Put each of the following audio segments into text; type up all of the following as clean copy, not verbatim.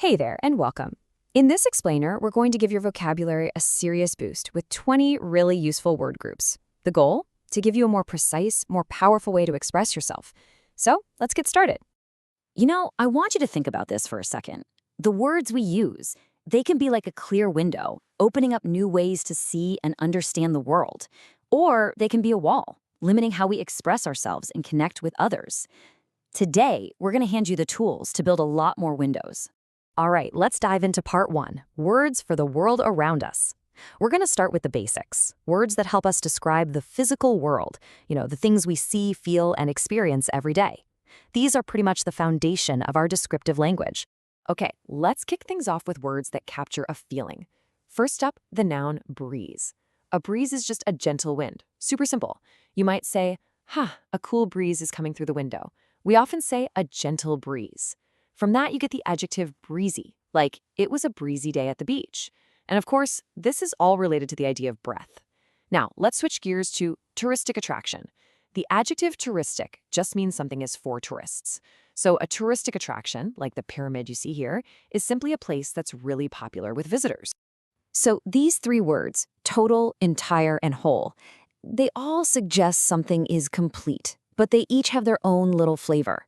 Hey there, and welcome. In this explainer, we're going to give your vocabulary a serious boost with 20 really useful word groups. The goal? To give you a more precise, more powerful way to express yourself. So, let's get started. I want you to think about this for a second. The words we use, they can be like a clear window, opening up new ways to see and understand the world. Or they can be a wall, limiting how we express ourselves and connect with others. Today, we're going to hand you the tools to build a lot more windows. All right, let's dive into part 1, words for the world around us. We're going to start with the basics, words that help us describe the physical world, the things we see, feel, and experience every day. These are pretty much the foundation of our descriptive language. Okay, let's kick things off with words that capture a feeling. First up, the noun breeze. A breeze is just a gentle wind. Super simple. You might say, a cool breeze is coming through the window. We often say a gentle breeze. From that, you get the adjective breezy, like it was a breezy day at the beach. And of course, this is all related to the idea of breath. Now, let's switch gears to touristic attraction. The adjective touristic just means something is for tourists. So a touristic attraction, like the pyramid you see here, is simply a place that's really popular with visitors. So these 3 words, total, entire, and whole, they all suggest something is complete, but they each have their own little flavor.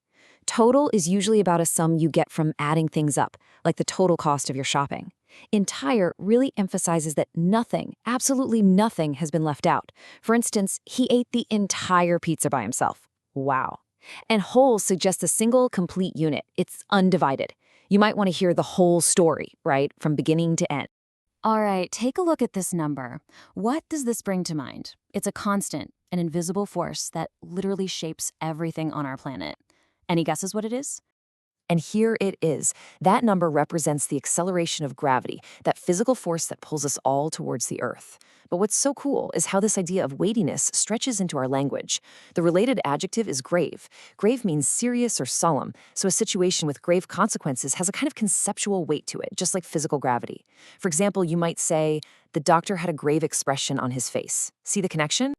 Total is usually about a sum you get from adding things up, like the total cost of your shopping. Entire really emphasizes that nothing, absolutely nothing, has been left out. For instance, he ate the entire pizza by himself. Wow. And whole suggests a single, complete unit. It's undivided. You might want to hear the whole story, right, from beginning to end. All right, take a look at this number. What does this bring to mind? It's a constant, an invisible force that literally shapes everything on our planet. Any guesses what it is? And here it is. That number represents the acceleration of gravity, that physical force that pulls us all towards the Earth. But what's so cool is how this idea of weightiness stretches into our language. The related adjective is grave. Grave means serious or solemn, so a situation with grave consequences has a kind of conceptual weight to it, just like physical gravity. For example, you might say, the doctor had a grave expression on his face. See the connection?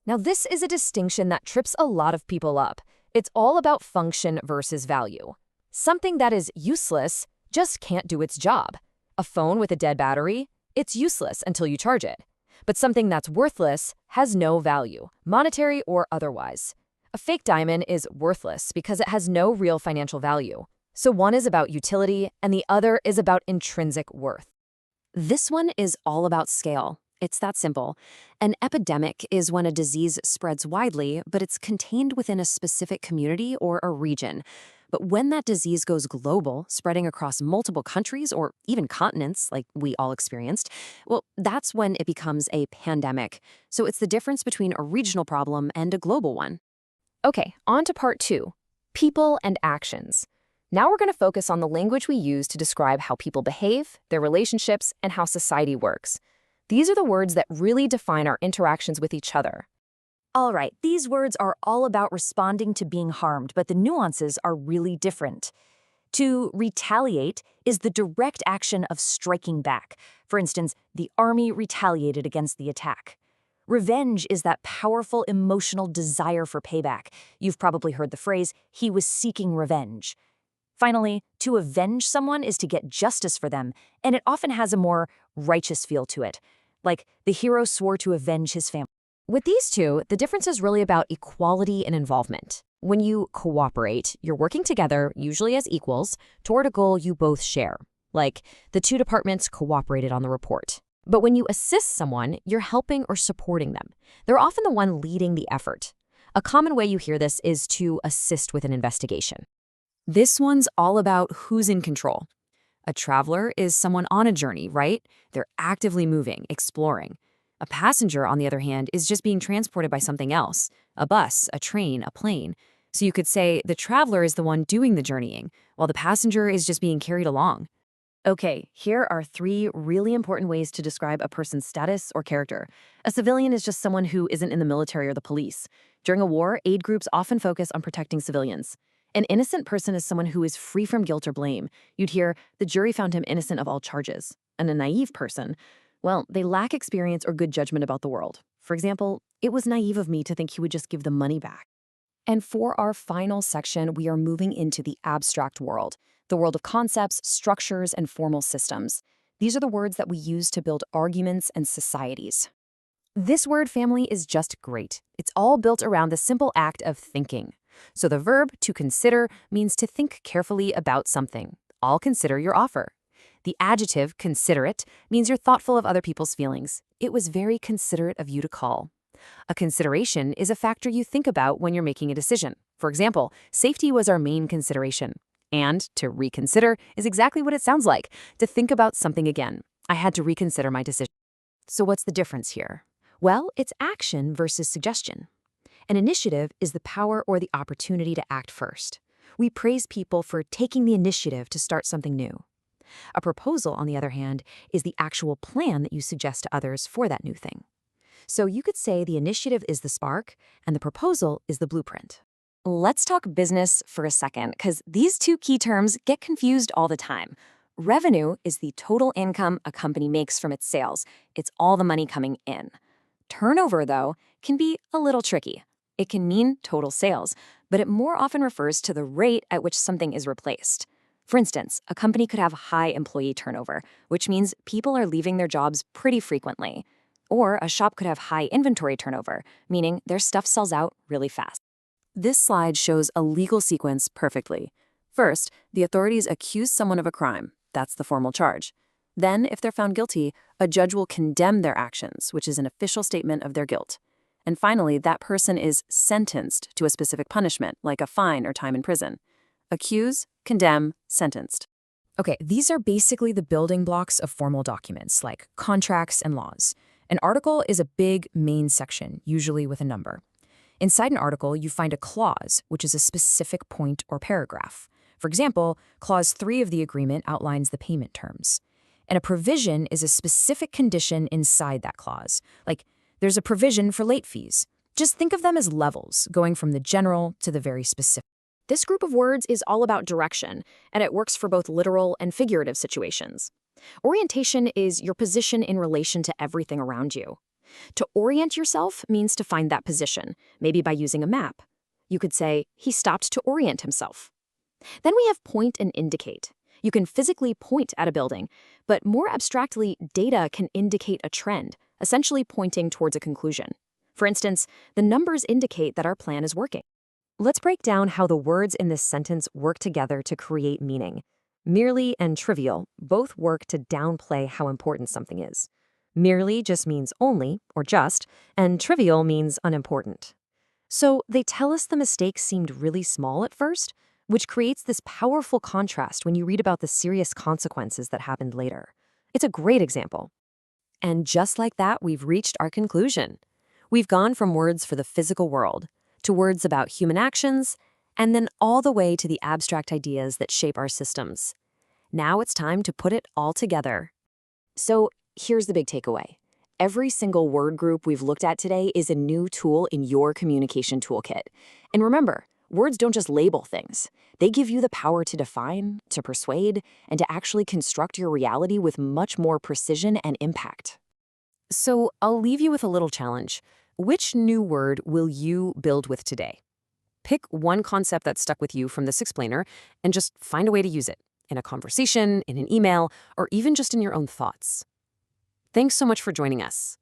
Now, this is a distinction that trips a lot of people up. It's all about function versus value. Something that is useless just can't do its job. A phone with a dead battery, it's useless until you charge it. But something that's worthless has no value, monetary or otherwise. A fake diamond is worthless because it has no real financial value. So one is about utility and the other is about intrinsic worth. This one is all about scale. It's that simple. An epidemic is when a disease spreads widely, but it's contained within a specific community or a region. But when that disease goes global, spreading across multiple countries or even continents, like we all experienced, well, that's when it becomes a pandemic. So it's the difference between a regional problem and a global one. Okay, on to part 2, people and actions. Now we're going to focus on the language we use to describe how people behave, their relationships, and how society works. These are the words that really define our interactions with each other. All right, these words are all about responding to being harmed, but the nuances are really different. To retaliate is the direct action of striking back. For instance, the army retaliated against the attack. Revenge is that powerful emotional desire for payback. You've probably heard the phrase, he was seeking revenge. Finally, to avenge someone is to get justice for them, and it often has a more righteous feel to it. Like the hero swore to avenge his family. With these two, the difference is really about equality and involvement. When you cooperate, you're working together, usually as equals, toward a goal you both share. Like, the 2 departments cooperated on the report. But when you assist someone, you're helping or supporting them. They're often the one leading the effort. A common way you hear this is to assist with an investigation. This one's all about who's in control. A traveler is someone on a journey, right? They're actively moving, exploring. A passenger, on the other hand, is just being transported by something else, a bus, a train, a plane. So you could say the traveler is the one doing the journeying, while the passenger is just being carried along. Okay, here are 3 really important ways to describe a person's status or character. A civilian is just someone who isn't in the military or the police. During a war, aid groups often focus on protecting civilians. An innocent person is someone who is free from guilt or blame. You'd hear, the jury found him innocent of all charges. And a naive person, well, they lack experience or good judgment about the world. For example, it was naive of me to think he would just give the money back. And for our final section, we are moving into the abstract world. the world of concepts, structures, and formal systems. These are the words that we use to build arguments and societies. This word family is just great. It's all built around the simple act of thinking. So the verb to consider means to think carefully about something. I'll consider your offer. The adjective considerate means you're thoughtful of other people's feelings. It was very considerate of you to call. A consideration is a factor you think about when you're making a decision. For example, safety was our main consideration. And to reconsider is exactly what it sounds like, to think about something again. I had to reconsider my decision. So what's the difference here? Well, it's action versus suggestion. An initiative is the power or the opportunity to act first. We praise people for taking the initiative to start something new. A proposal, on the other hand, is the actual plan that you suggest to others for that new thing. So you could say the initiative is the spark and the proposal is the blueprint. Let's talk business for a second, because these two key terms get confused all the time. Revenue is the total income a company makes from its sales. It's all the money coming in. Turnover, though, can be a little tricky. It can mean total sales, but it more often refers to the rate at which something is replaced. For instance, a company could have high employee turnover, which means people are leaving their jobs pretty frequently. Or a shop could have high inventory turnover, meaning their stuff sells out really fast. This slide shows a legal sequence perfectly. First, the authorities accuse someone of a crime. That's the formal charge. Then, if they're found guilty, a judge will condemn their actions, which is an official statement of their guilt. And finally, that person is sentenced to a specific punishment, like a fine or time in prison. Accuse, condemn, sentenced. Okay, these are basically the building blocks of formal documents, like contracts and laws. An article is a big main section, usually with a number. Inside an article, you find a clause, which is a specific point or paragraph. For example, Clause 3 of the agreement outlines the payment terms. And a provision is a specific condition inside that clause. Like, there's a provision for late fees. Just think of them as levels, going from the general to the very specific. This group of words is all about direction, and it works for both literal and figurative situations. Orientation is your position in relation to everything around you. To orient yourself means to find that position, maybe by using a map. You could say, he stopped to orient himself. Then we have point and indicate. You can physically point at a building, but more abstractly, data can indicate a trend, essentially pointing towards a conclusion. For instance, the numbers indicate that our plan is working. Let's break down how the words in this sentence work together to create meaning. Merely and trivial both work to downplay how important something is. Merely just means only, or just, and trivial means unimportant. So they tell us the mistake seemed really small at first, which creates this powerful contrast when you read about the serious consequences that happened later. It's a great example. And just like that, we've reached our conclusion. We've gone from words for the physical world to words about human actions, and then all the way to the abstract ideas that shape our systems. Now it's time to put it all together. So here's the big takeaway. Every single word group we've looked at today is a new tool in your communication toolkit. And remember, words don't just label things. They give you the power to define, to persuade, and to actually construct your reality with much more precision and impact. So I'll leave you with a little challenge. Which new word will you build with today? Pick one concept that stuck with you from this explainer and just find a way to use it in a conversation, in an email, or even just in your own thoughts. Thanks so much for joining us.